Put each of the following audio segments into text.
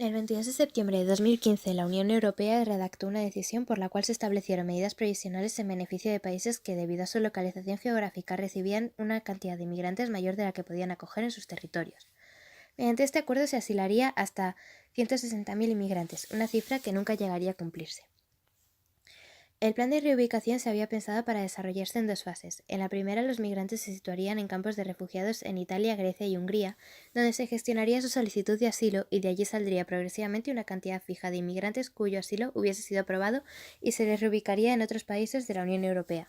El 22 de septiembre de 2015, la Unión Europea redactó una decisión por la cual se establecieron medidas provisionales en beneficio de países que, debido a su localización geográfica, recibían una cantidad de inmigrantes mayor de la que podían acoger en sus territorios. Mediante este acuerdo se asilaría hasta 160.000 inmigrantes, una cifra que nunca llegaría a cumplirse. El plan de reubicación se había pensado para desarrollarse en dos fases. En la primera, los migrantes se situarían en campos de refugiados en Italia, Grecia y Hungría, donde se gestionaría su solicitud de asilo y de allí saldría progresivamente una cantidad fija de inmigrantes cuyo asilo hubiese sido aprobado y se les reubicaría en otros países de la Unión Europea.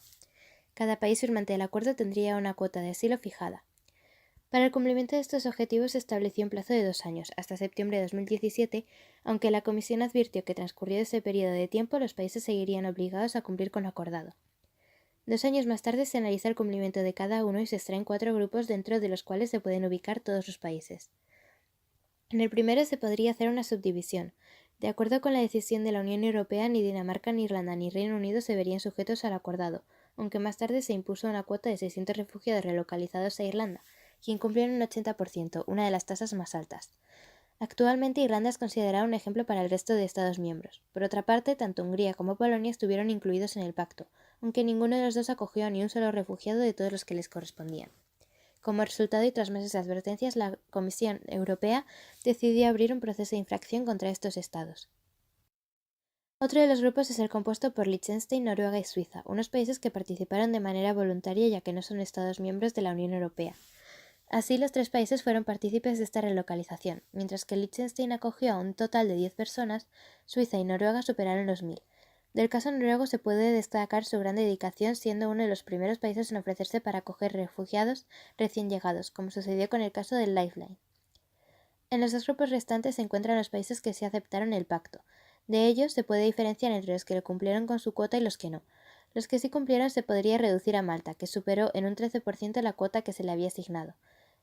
Cada país firmante del acuerdo tendría una cuota de asilo fijada. Para el cumplimiento de estos objetivos se estableció un plazo de 2 años, hasta septiembre de 2017, aunque la Comisión advirtió que transcurrido ese periodo de tiempo los países seguirían obligados a cumplir con lo acordado. 2 años más tarde se analiza el cumplimiento de cada uno y se extraen 4 grupos dentro de los cuales se pueden ubicar todos los países. En el primero se podría hacer una subdivisión. De acuerdo con la decisión de la Unión Europea, ni Dinamarca, ni Irlanda, ni Reino Unido se verían sujetos al acordado, aunque más tarde se impuso una cuota de 600 refugiados relocalizados a Irlanda, quien cumplieron un 80%, una de las tasas más altas. Actualmente Irlanda es considerada un ejemplo para el resto de Estados miembros. Por otra parte, tanto Hungría como Polonia estuvieron incluidos en el pacto, aunque ninguno de los dos acogió a ni un solo refugiado de todos los que les correspondían. Como resultado y tras meses de advertencias, la Comisión Europea decidió abrir un proceso de infracción contra estos estados. Otro de los grupos es el compuesto por Liechtenstein, Noruega y Suiza, unos países que participaron de manera voluntaria ya que no son estados miembros de la Unión Europea. Así, los 3 países fueron partícipes de esta relocalización. Mientras que Liechtenstein acogió a un total de 10 personas, Suiza y Noruega superaron los 1.000. Del caso noruego se puede destacar su gran dedicación, siendo uno de los primeros países en ofrecerse para acoger refugiados recién llegados, como sucedió con el caso del Lifeline. En los 2 grupos restantes se encuentran los países que sí aceptaron el pacto. De ellos se puede diferenciar entre los que lo cumplieron con su cuota y los que no. Los que sí cumplieron se podría reducir a Malta, que superó en un 13% la cuota que se le había asignado.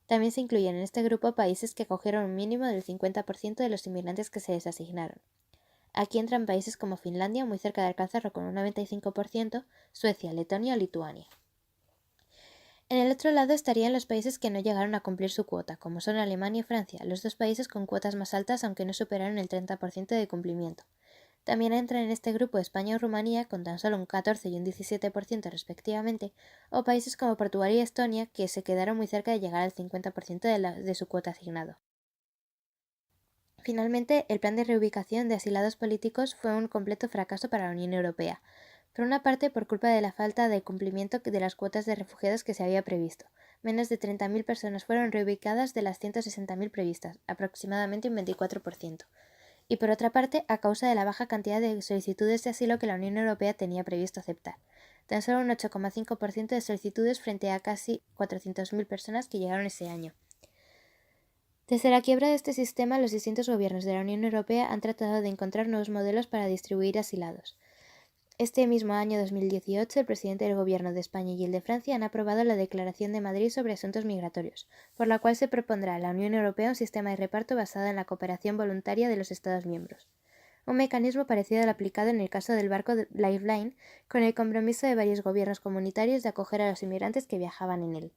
También se incluyen en este grupo países que acogieron un mínimo del 50% de los inmigrantes que se les asignaron. Aquí entran países como Finlandia, muy cerca de alcanzarlo con un 95%, Suecia, Letonia o Lituania. En el otro lado estarían los países que no llegaron a cumplir su cuota, como son Alemania y Francia, los 2 países con cuotas más altas aunque no superaron el 30% de cumplimiento. También entran en este grupo España y Rumanía con tan solo un 14 y un 17% respectivamente, o países como Portugal y Estonia que se quedaron muy cerca de llegar al 50% de su cuota asignado. Finalmente, el plan de reubicación de asilados políticos fue un completo fracaso para la Unión Europea. Por una parte, por culpa de la falta de cumplimiento de las cuotas de refugiados que se había previsto. Menos de 30.000 personas fueron reubicadas de las 160.000 previstas, aproximadamente un 24%. Y por otra parte, a causa de la baja cantidad de solicitudes de asilo que la Unión Europea tenía previsto aceptar. Tan solo un 8,5% de solicitudes frente a casi 400.000 personas que llegaron ese año. Desde la quiebra de este sistema, los distintos gobiernos de la Unión Europea han tratado de encontrar nuevos modelos para distribuir asilados. Este mismo año 2018, el presidente del Gobierno de España y el de Francia han aprobado la Declaración de Madrid sobre Asuntos Migratorios, por la cual se propondrá a la Unión Europea un sistema de reparto basado en la cooperación voluntaria de los Estados miembros. Un mecanismo parecido al aplicado en el caso del barco Lifeline, con el compromiso de varios gobiernos comunitarios de acoger a los inmigrantes que viajaban en él.